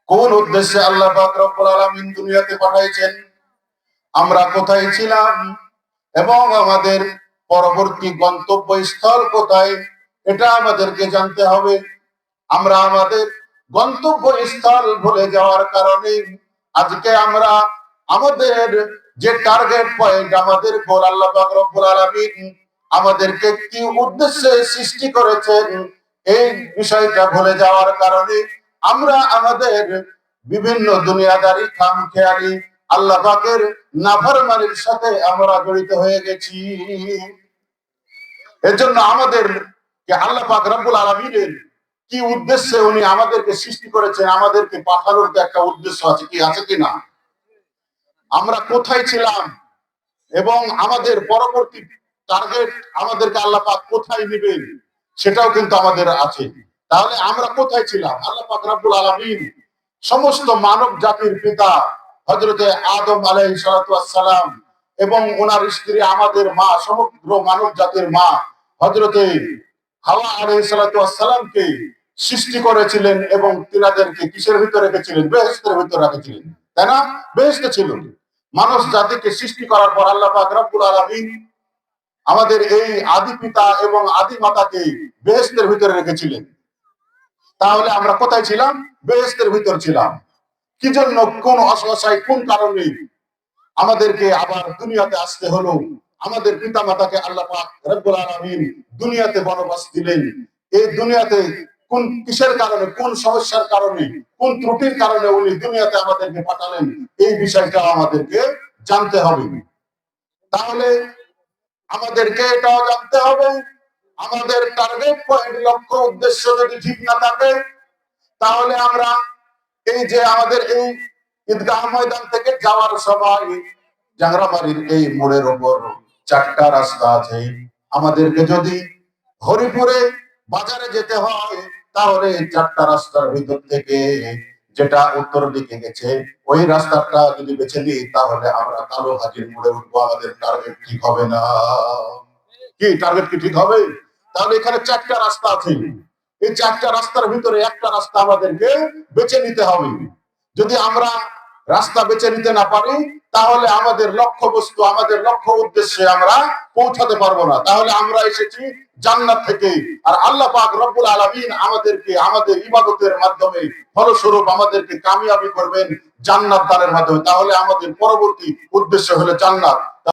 কোন উদ্দেশ্যে আল্লাহ পাক রব্বুল আলামিন দুনিয়াতে পাঠাইছেন, আমরা কোথায় ছিলাম এবং আমাদের পরবর্তী গন্তব্যস্থল কোথায়, এটা আমাদেরকে জানতে হবে। আমরা আমাদের গন্তব্যস্থল ভুলে যাওয়ার কারণে আজকে আমরা আমাদের যে টার্গেট পয়েন্ট, আমাদের গোল, আল্লাহ পাক রব্বুল আলামিন আমাদেরকে কি উদ্দেশ্যে সৃষ্টি করেছেন, এই বিষয়টা ভুলে যাওয়ার কারণে আমরা আমাদের বিভিন্ন দুনিয়াদারি খামখেয়ালি আল্লাহ পাকের নাফরমানির সাথে আমরা জড়িত হয়ে গেছি। এর জন্য আমাদের আল্লাহ পাক রব্বুল আলামিনের কি উদ্দেশ্যে উনি আমাদেরকে সৃষ্টি করেছেন, আমাদেরকে পাঠানোর তো একটা উদ্দেশ্য আছে, কি আছে কিনা? আমরা কোথায় ছিলাম এবং আমাদের পরবর্তী টার্গেট আমাদেরকে আল্লাহ পাক কোথায় নেবেন, সেটাও কিন্তু আমাদের আছে। তাহলে আমরা কোথায় ছিলাম? আল্লাহ পাক রব্বুল আলামিন সমস্ত মানব জাতির পিতা হযরতে আদম আলাইহিস সালাম এবং ওনার স্ত্রী আমাদের মা, সমগ্র মানব জাতির মা হযরতে হাওয়া আলাইহিস সালামকে সৃষ্টি করেছিলেন এবং তিনাদেরকে কিসের ভিতরে রেখেছিলেন? বেহেশতের ভিতরে রেখেছিলেন, তাই না? বেহেশতে ছিল। মানুষ জাতিকে সৃষ্টি করার পর আল্লাহ পাক রব্বুল আলামিন আমাদের এই আদি পিতা এবং আদি মাতাকে বেহেশতের ভিতরে রেখেছিলেন। তাহলে আমরা কোথায় ছিলাম? বেহেশতের ভিতর ছিলাম। কি জন্য, কোন অসহায়, কোন কারণে আমাদেরকে আবার দুনিয়াতে আসতে হলো? আমাদের পিতা মাতাকে আল্লাহ পাক রব্বুল আলামিন দুনিয়াতে বনবাস দিলেন। এই দুনিয়াতে কোন কিসের কারণে, কোন সমস্যার কারণে, কোন ত্রুটির কারণে উনি দুনিয়াতে আমাদেরকে পাঠালেন, এই বিষয়টা আমাদেরকে জানতে হবে। তাহলে আমাদেরকে এটাও জানতে হবে, আমাদের টার্গেট পয়েন্ট, লক্ষ্য উদ্দেশ্য যদি ঠিক না থাকে, তাহলে আমরা এই যে আমাদের এই ঈদগাহ ময়দান থেকে যাওয়ার সময় জাংরাবাড়ির এই মোড়ের ওপর 4টা রাস্তা আছে। আমাদেরকে যদি হরিপুরে বাজারে যেতে হয়, তাহলে 4টা রাস্তার ভিতর থেকে যেটা উত্তর দিকে গেছে ওই রাস্তাটা যদি বেছে নিই, তাহলে আমরা কালো হাজির মোড়ে উঠবো। আমাদের টার্গেট ঠিক হবে না। কি টার্গেট কি ঠিক হবে? তাহলে এখানে 4টা রাস্তা আছে। এই 4টা রাস্তার ভিতরে একটা রাস্তা আমাদেরকে বেছে নিতে হবে। যদি আমরা রাস্তা বেছে নিতে না পারি, তাহলে আমাদের লক্ষ্য বস্তু, আমাদের লক্ষ্য উদ্দেশ্যে আমরা পৌঁছাতে পারবো না। তাহলে আমরা এসেছি জান্নাত থেকে, আর আল্লাহ পাক রব্বুল আলামিন আমাদেরকে আমাদের ইবাদতের মাধ্যমে ফলস্বরূপ আমাদেরকে কামিয়াবি করবেন জান্নাত দানের মাধ্যমে। তাহলে আমাদের পরবর্তী উদ্দেশ্য হলো জান্নাত।